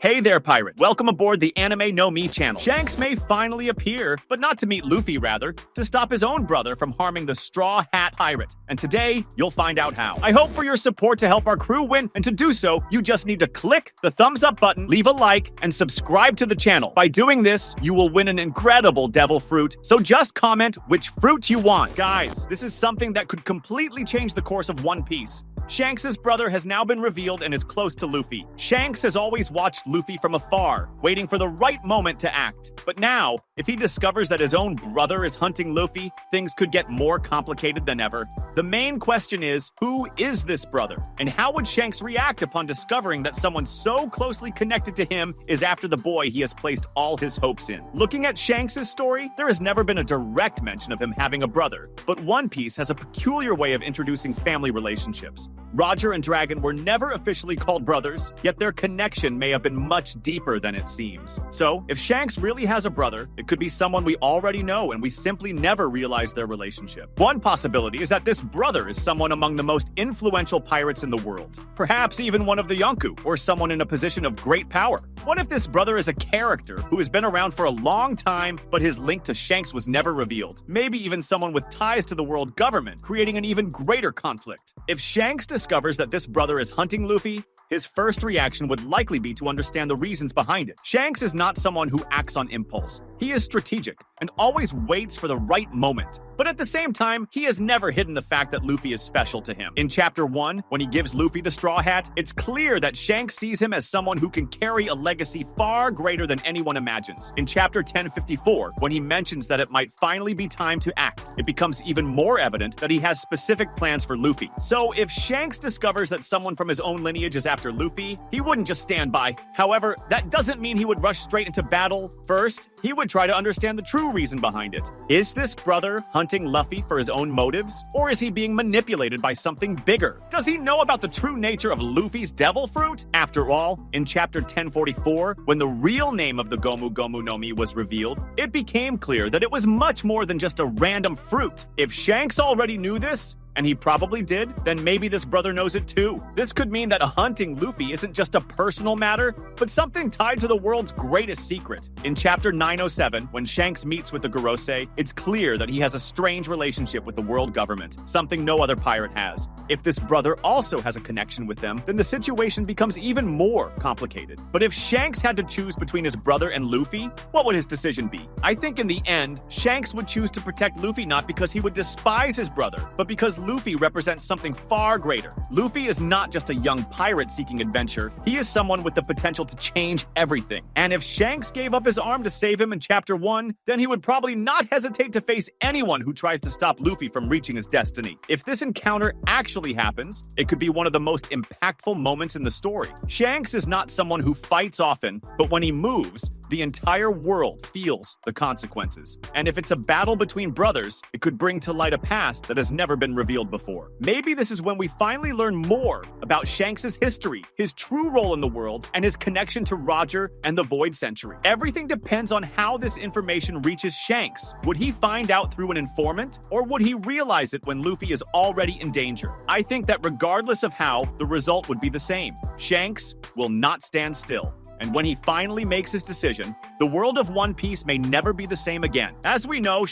Hey there, pirates. Welcome aboard the Anime No Me channel. Shanks may finally appear, but not to meet Luffy, rather, to stop his own brother from harming the Straw Hat Pirate. And today, you'll find out how. I hope for your support to help our crew win, and to do so, you just need to click the thumbs up button, leave a like, and subscribe to the channel. By doing this, you will win an incredible devil fruit, so just comment which fruit you want. Guys, this is something that could completely change the course of One Piece. Shanks' brother has now been revealed and is close to Luffy. Shanks has always watched Luffy from afar, waiting for the right moment to act. But now, if he discovers that his own brother is hunting Luffy, things could get more complicated than ever. The main question is, who is this brother? And how would Shanks react upon discovering that someone so closely connected to him is after the boy he has placed all his hopes in? Looking at Shanks' story, there has never been a direct mention of him having a brother, but One Piece has a peculiar way of introducing family relationships. Roger and Dragon were never officially called brothers, yet their connection may have been much deeper than it seems. So, if Shanks really has a brother, it could be someone we already know and we simply never realized their relationship. One possibility is that this brother is someone among the most influential pirates in the world. Perhaps even one of the Yonko, or someone in a position of great power. What if this brother is a character who has been around for a long time, but his link to Shanks was never revealed? Maybe even someone with ties to the world government, creating an even greater conflict. If Shanks discovers that this brother is hunting Luffy, his first reaction would likely be to understand the reasons behind it. Shanks is not someone who acts on impulse. He is strategic and always waits for the right moment. But at the same time, he has never hidden the fact that Luffy is special to him. In Chapter 1, when he gives Luffy the Straw Hat, it's clear that Shanks sees him as someone who can carry a legacy far greater than anyone imagines. In Chapter 1054, when he mentions that it might finally be time to act, it becomes even more evident that he has specific plans for Luffy. So if Shanks discovers that someone from his own lineage is after Luffy, he wouldn't just stand by. However, that doesn't mean he would rush straight into battle. First, he would try to understand the true reason behind it. Is this brother hunting Luffy for his own motives? Or is he being manipulated by something bigger? Does he know about the true nature of Luffy's devil fruit? After all, in Chapter 1044, when the real name of the Gomu Gomu no Mi was revealed, it became clear that it was much more than just a random fruit. If Shanks already knew this, and he probably did, then maybe this brother knows it too. This could mean that hunting Luffy isn't just a personal matter, but something tied to the world's greatest secret. In Chapter 907, when Shanks meets with the Gorosei, it's clear that he has a strange relationship with the world government, something no other pirate has. If this brother also has a connection with them, then the situation becomes even more complicated. But if Shanks had to choose between his brother and Luffy, what would his decision be? I think in the end, Shanks would choose to protect Luffy not because he would despise his brother, but because Luffy represents something far greater. Luffy is not just a young pirate seeking adventure, he is someone with the potential to change everything. And if Shanks gave up his arm to save him in Chapter 1, then he would probably not hesitate to face anyone who tries to stop Luffy from reaching his destiny. If this encounter actually happens, it could be one of the most impactful moments in the story. Shanks is not someone who fights often, but when he moves, the entire world feels the consequences. And if it's a battle between brothers, it could bring to light a past that has never been revealed before. Maybe this is when we finally learn more about Shanks' history, his true role in the world, and his connection to Roger and the Void Century. Everything depends on how this information reaches Shanks. Would he find out through an informant, or would he realize it when Luffy is already in danger? I think that regardless of how, the result would be the same. Shanks will not stand still. And when he finally makes his decision, the world of One Piece may never be the same again. As we know,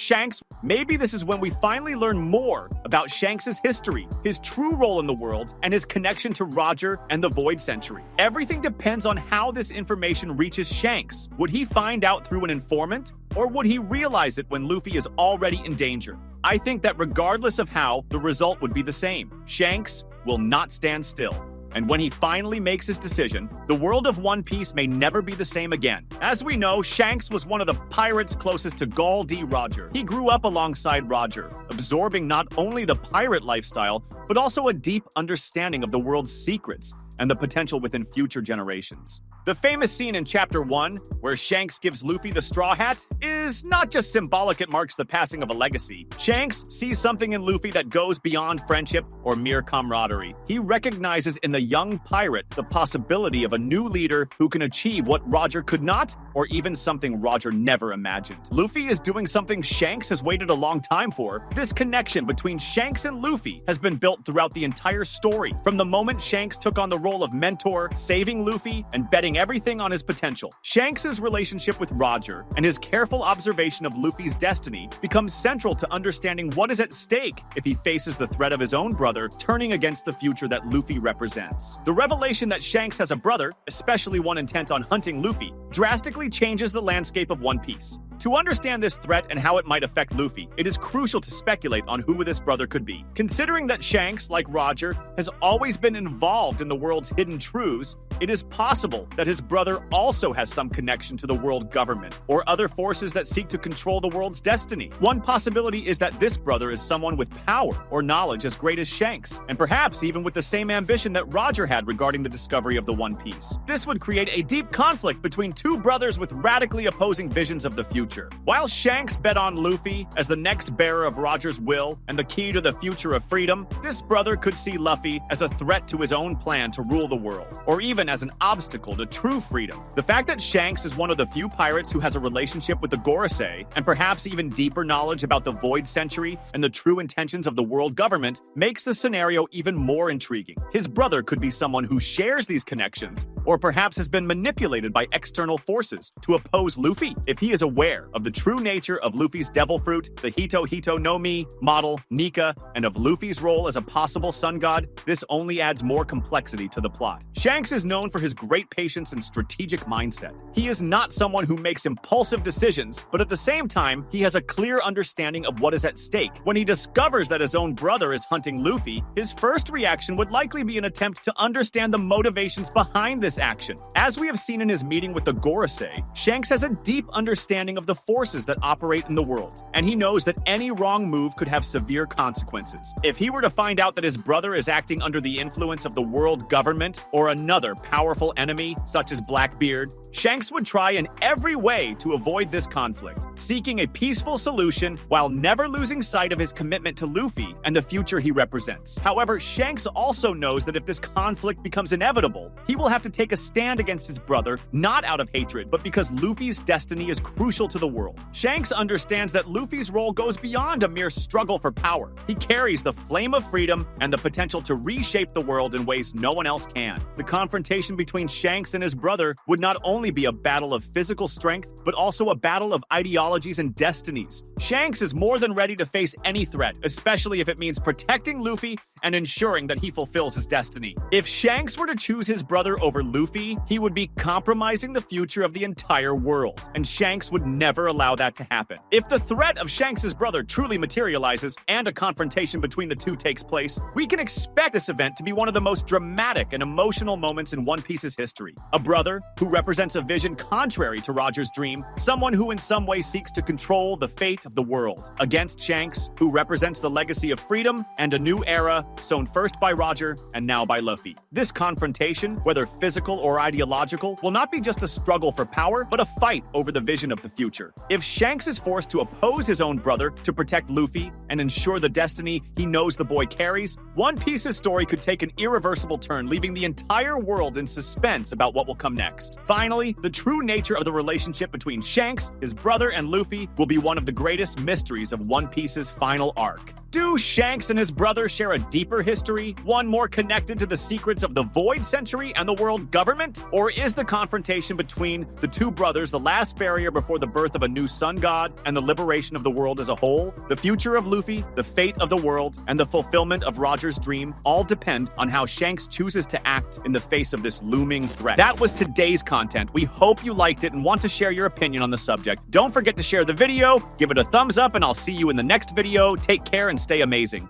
maybe this is when we finally learn more about Shanks' history, his true role in the world, and his connection to Roger and the Void Century. Everything depends on how this information reaches Shanks. Would he find out through an informant, or would he realize it when Luffy is already in danger? I think that regardless of how, the result would be the same. Shanks will not stand still. And when he finally makes his decision, the world of One Piece may never be the same again. As we know, Shanks was one of the pirates closest to Gall D. Roger. He grew up alongside Roger, absorbing not only the pirate lifestyle, but also a deep understanding of the world's secrets and the potential within future generations. The famous scene in Chapter 1, where Shanks gives Luffy the Straw Hat, is not just symbolic, it marks the passing of a legacy. Shanks sees something in Luffy that goes beyond friendship or mere camaraderie. He recognizes in the young pirate the possibility of a new leader who can achieve what Roger could not, or even something Roger never imagined. Luffy is doing something Shanks has waited a long time for. This connection between Shanks and Luffy has been built throughout the entire story, from the moment Shanks took on the role of mentor, saving Luffy, and betting betting everything on his potential. Shanks' relationship with Roger and his careful observation of Luffy's destiny becomes central to understanding what is at stake if he faces the threat of his own brother turning against the future that Luffy represents. The revelation that Shanks has a brother, especially one intent on hunting Luffy, drastically changes the landscape of One Piece. To understand this threat and how it might affect Luffy, it is crucial to speculate on who this brother could be. Considering that Shanks, like Roger, has always been involved in the world's hidden truths, it is possible that his brother also has some connection to the world government or other forces that seek to control the world's destiny. One possibility is that this brother is someone with power or knowledge as great as Shanks, and perhaps even with the same ambition that Roger had regarding the discovery of the One Piece. This would create a deep conflict between two brothers with radically opposing visions of the future. While Shanks bet on Luffy as the next bearer of Roger's will and the key to the future of freedom, this brother could see Luffy as a threat to his own plan to rule the world, or even as an obstacle to true freedom. The fact that Shanks is one of the few pirates who has a relationship with the Gorosei, and perhaps even deeper knowledge about the Void Century and the true intentions of the world government, makes the scenario even more intriguing. His brother could be someone who shares these connections, or perhaps has been manipulated by external forces to oppose Luffy. If he is aware of the true nature of Luffy's devil fruit, the Hito Hito no Mi model, Nika, and of Luffy's role as a possible sun god, this only adds more complexity to the plot. Shanks is known for his great patience and strategic mindset. He is not someone who makes impulsive decisions, but at the same time, he has a clear understanding of what is at stake. When he discovers that his own brother is hunting Luffy, his first reaction would likely be an attempt to understand the motivations behind this action. As we have seen in his meeting with the Gorosei, Shanks has a deep understanding of the forces that operate in the world, and he knows that any wrong move could have severe consequences. If he were to find out that his brother is acting under the influence of the world government or another powerful enemy, such as Blackbeard, Shanks would try in every way to avoid this conflict, seeking a peaceful solution while never losing sight of his commitment to Luffy and the future he represents. However, Shanks also knows that if this conflict becomes inevitable, he will have to take a stand against his brother, not out of hatred, but because Luffy's destiny is crucial to the world. Shanks understands that Luffy's role goes beyond a mere struggle for power. He carries the flame of freedom and the potential to reshape the world in ways no one else can. The confrontation between Shanks and his brother would not only be a battle of physical strength, but also a battle of ideologies and destinies. Shanks is more than ready to face any threat, especially if it means protecting Luffy and ensuring that he fulfills his destiny. If Shanks were to choose his brother over Luffy, he would be compromising the future of the entire world, and Shanks would never allow that to happen. If the threat of Shanks' brother truly materializes and a confrontation between the two takes place, we can expect this event to be one of the most dramatic and emotional moments in One Piece's history. A brother who represents a vision contrary to Roger's dream, someone who in some way seeks to control the fate of the world, against Shanks, who represents the legacy of freedom and a new era sown first by Roger and now by Luffy. This confrontation, whether physical or ideological, will not be just a struggle for power, but a fight over the vision of the future. If Shanks is forced to oppose his own brother to protect Luffy and ensure the destiny he knows the boy carries, One Piece's story could take an irreversible turn, leaving the entire world in suspense about what will come next. Finally, the true nature of the relationship between Shanks, his brother, and Luffy will be one of the greatest mysteries of One Piece's final arc. Do Shanks and his brother share a deeper history, one more connected to the secrets of the Void Century and the world government? Or is the confrontation between the two brothers the last barrier before the birth of a new sun god and the liberation of the world as a whole? The future of Luffy, the fate of the world, and the fulfillment of Roger's dream all depend on how Shanks chooses to act in the face of this looming threat. That was today's content. We hope you liked it and want to share your opinion on the subject. Don't forget to share the video, give it a thumbs up, and I'll see you in the next video. Take care and stay amazing.